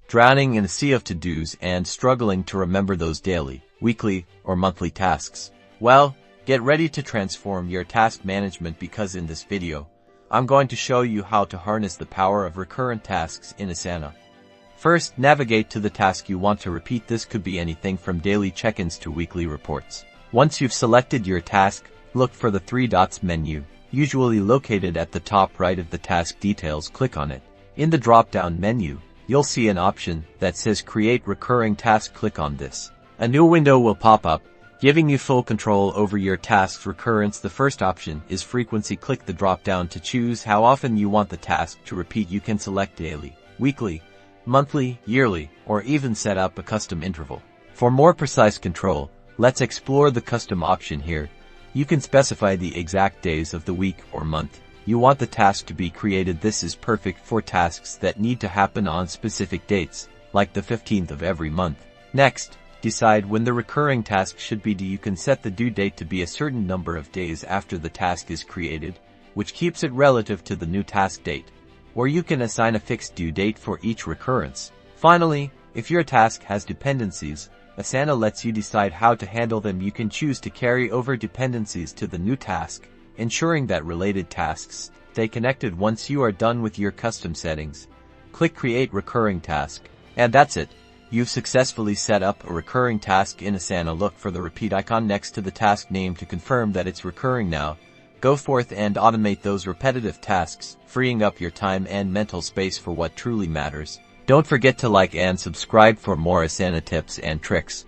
drowning in a sea of to-dos and struggling to remember those daily, weekly, or monthly tasks? Well, get ready to transform your task management because in this video, I'm going to show you how to harness the power of recurrent tasks in Asana. First, navigate to the task you want to repeat. This could be anything from daily check-ins to weekly reports. Once you've selected your task, look for the three dots menu, usually located at the top right of the task details. Click on it. In the drop-down menu, you'll see an option that says Create Recurring Task. Click on this. A new window will pop up, giving you full control over your task's recurrence. The first option is frequency. Click the drop-down to choose how often you want the task to repeat. You can select daily, weekly, monthly, yearly, or even set up a custom interval. For more precise control, let's explore the custom option here. You can specify the exact days of the week or month you want the task to be created. This is perfect for tasks that need to happen on specific dates, like the 15th of every month. Next, decide when the recurring task should be due. You can set the due date to be a certain number of days after the task is created, which keeps it relative to the new task date. Or you can assign a fixed due date for each recurrence. Finally, if your task has dependencies, Asana lets you decide how to handle them. You can choose to carry over dependencies to the new task, ensuring that related tasks stay connected. Once you are done with your custom settings, click Create Recurring Task. And that's it. You've successfully set up a recurring task in Asana. Look for the repeat icon next to the task name to confirm that it's recurring now. Go forth and automate those repetitive tasks, freeing up your time and mental space for what truly matters. Don't forget to like and subscribe for more Asana tips and tricks.